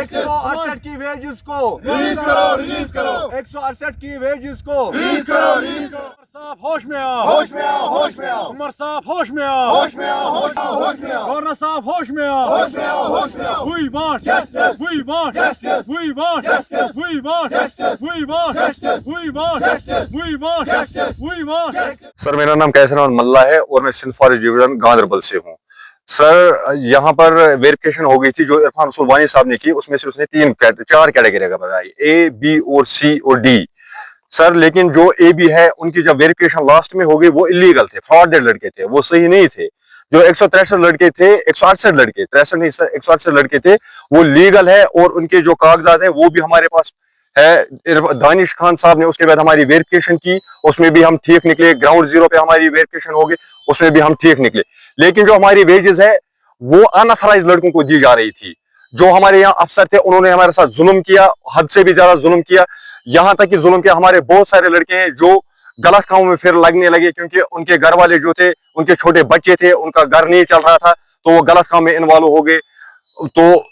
168 की वेजेस को रिलीज करो 168 की वेजेस को रिलीज करो साहब होश में आओ होश में आओ होश में आओ उमर साहब होश में आओ होश में आओ होश में आओ होश में आओ गवर्नर साहब होश में आओ होश में आओ होश में आओ We want Justice. We want Justice. We want Justice. We want Justice. We want Justice. We want Justice. We want Justice. We want sir मेरा नाम कैसन और मल्ला है और मैं सिंध फॉरेस्ट डिवीजन गांधरबल से हूँ। सर यहाँ पर वेरिफिकेशन हो गई थी जो इरफान सुलवानी साहब ने की, उसमें से उसने 4 कैटेगरी का बताई, ए बी और सी और डी। सर लेकिन जो ए बी है उनकी जब वेरिफिकेशन लास्ट में हो गई वो इलीगल थे, फ्रॉडेड लड़के थे, वो सही नहीं थे। जो 163 लड़के थे, 168 लड़के, 63 नहीं सर 168 लड़के थे, वो लीगल है और उनके जो कागजात है वो भी हमारे पास है। दानिश खान साहब ने उसके बाद हमारी वेरिफिकेशन की, उसमें भी हम ठीक निकले। ग्राउंड जीरो पे हमारी वेरिफिकेशन हो गई, उसमें भी हम ठीक निकले। लेकिन जो हमारी वेजेस है वो अनऑथराइज्ड लड़कों को दी जा रही थी। जो हमारे यहाँ अफसर थे उन्होंने हमारे साथ जुल्म किया, हद से भी ज्यादा जुल्म किया। यहाँ तक कि जुल्म किया, हमारे बहुत सारे लड़के हैं जो गलत कामों में फिर लगने लगे क्योंकि उनके घर वाले जो थे, उनके छोटे बच्चे थे, उनका घर नहीं चल रहा था तो वो गलत काम में इन्वॉल्व हो गए। तो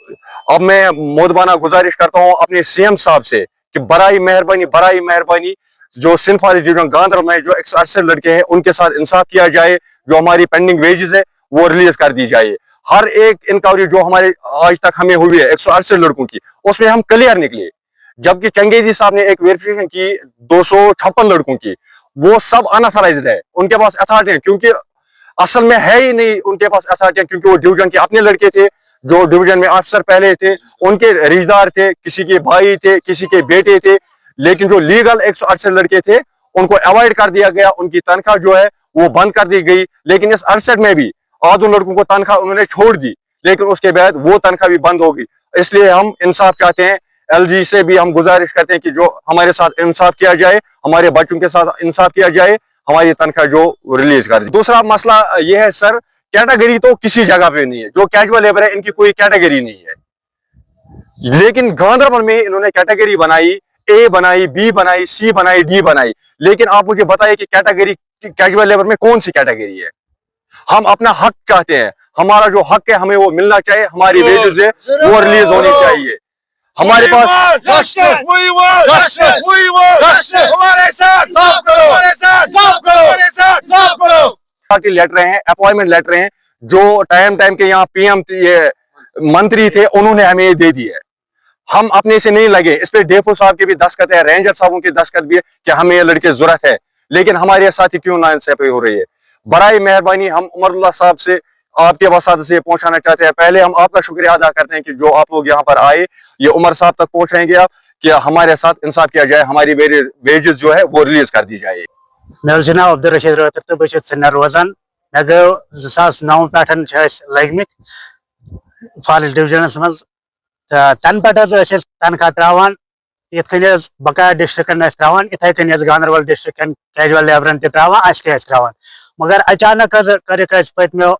अब मैं मोदबाना गुजारिश करता हूँ अपने सीएम साहब से कि बराई मेहरबानी जो सिंध फॉरेस्ट डिवीजन गांधरबल में जो 168 लड़के हैं उनके साथ इंसाफ किया जाए। जो हमारी पेंडिंग वेजेस है वो रिलीज कर दी जाए। हर एक इंक्वायरी जो हमारे आज तक हमें हुई है 168 लड़कों की, उसमें हम क्लियर निकले। जबकि चंगेजी साहब ने एक वेरिफिकेशन की 256 लड़कों की, वो सब अनऑथराइज्ड है, उनके पास अथॉरिटी है क्योंकि असल में है ही नहीं उनके पास अथॉरिटी, क्योंकि वो डिवीजन के अपने लड़के थे। जो डिवीजन में अफसर पहले थे उनके रिश्तेदार थे, किसी के भाई थे, किसी के बेटे थे। लेकिन जो लीगल 168 लड़के थे उनको अवॉइड कर दिया गया, उनकी तनख्वाह जो है वो बंद कर दी गई। लेकिन इस 68 में भी आधे लड़कों को तनख्वाह उन्होंने छोड़ दी, लेकिन उसके बाद वो तनख्वाह भी बंद हो गई। इसलिए हम इंसाफ चाहते हैं, एलजी से भी हम गुजारिश करते हैं कि जो हमारे साथ इंसाफ किया जाए, हमारे बच्चों के साथ इंसाफ किया जाए, हमारी तनख्वाह जो रिलीज कर दी। दूसरा मसला ये है सर, कैटेगरी तो किसी जगह पे नहीं है। जो कैजुअल लेबर है इनकी कोई कैटेगरी नहीं है, लेकिन गांधरबल में इन्होंने कैटेगरी बनाई, ए बनाई, बी बनाई, सी बनाई, डी बनाई। लेकिन आप मुझे बताइए कि कैटेगरी कैजुअल लेबर में कौन सी कैटेगरी है? हम अपना हक चाहते हैं, हमारा जो हक है हमें वो मिलना चाहिए, हमारी वेजेस है वो रिलीज होनी चाहिए। हमारे पास पार्टी लेटर हैं, अपॉइंटमेंट लेटर हैं, जो टाइम के यहाँ पीएम ये मंत्री थे उन्होंने हमें ये दे दी है। हम अपने से नहीं लगे, इस पे डेफो साहब के भी दस्तखत है, रेंजर साहबों के दस्तखत भी है कि हमें ये लड़के जरूरत है। लेकिन हमारे साथ ही क्यों नाइंसाफी हो रही है? बराए मेहरबानी हम उमरुल्लाह साहब से आपके वसात से पहुंचाना चाहते हैं। पहले हम आपका शुक्रिया अदा करते हैं कि जो आप लोग यहाँ पर आए, ये उमर साहब तक पहुंचाएंगे आप कि हमारे साथ इंसाफ किया जाए, हमारी वेजेस जो है वो रिलीज कर दी जाए। मेरा जनाब अब्दुल रशीद रोहतर तो बस सिन्नर रोजान मे गो 2009 पे लगमित फॉरेस्ट डिविजनस मज तन पे तनख्वाह त्रावान ये बकाया डिस्ट्रिक्टन त्रावान इथे कन गांधरबल डिस्ट्रिक्टन कैजुअल लेबरन त्रावान त्रावान। मगर अचानक कर पत्मो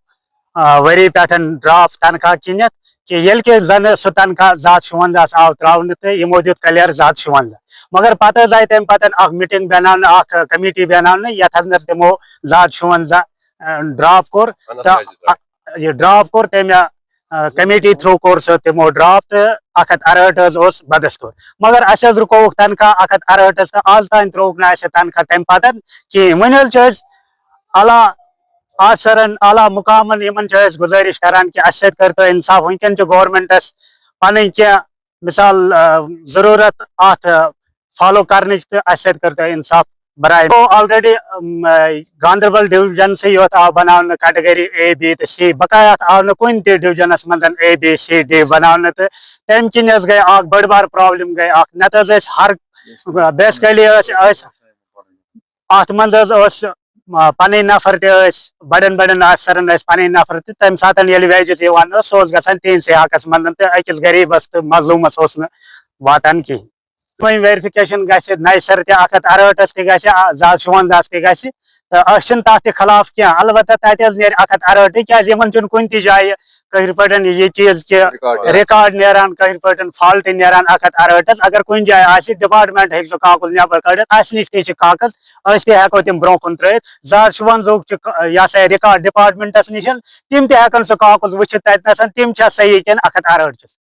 वरी पे ड्राप तनख्वाह किन कि ये जन सह तनख्वाह 756 आव त्रावन तो यमो दित क्लियर 756। मगर पे आये तम पे मीटिंग बना कमेटी बना ये तमो 756 ड्राप कोर तम कमेटी थ्रू कोर तमो ड्राप तो 168 बदस कोर। मगर अस रुकोक तनख्वाह 168 आज तान त्रोक ना तनख्वाह तम पे कहें। वन अला अफसरन आला मुकामन इन गुजारिश करान कि अस कर इंसाफ। वनकन गवर्नमेंटस पन कह मिसाल जरूरत अत फॉलो कर कर इंसाफ बराए। तो ऑलरेडी गांधरबल डिवीजन से योत आव बना कैटेगरी ए बी तो सी, बकाया आव न कुन डिवीजनस मज ए बी सी डी बना तो तम किन गई बड़ बार प्रॉब्लम गई नत हर बेसिकली अत मज पन नफर बड़न बड़न अफसरन पन नफर तो तम सात वेजेस सह ग तिहंदे हकस मज तो अकिस गरीबस तो मजलूमस वातान कहें। वही वेरिफिकेशन नई सर 168 के 756 के तथ खिलाफ क्या, अलबत्ता तत नेर 168 क्या कुन जाए कहर पे ये चीज के रिकॉर्ड नान कहर पे फॉल्ट नान 168। अगर कुन जाए डिपार्टमेंट हे कागज नबर कड़ित नश कागज हेको तम ब्रो कुन त्र 756 रिकॉर्ड डिपार्टमेंटस नश तम तन सह कागज वुचित तम सही किन 168।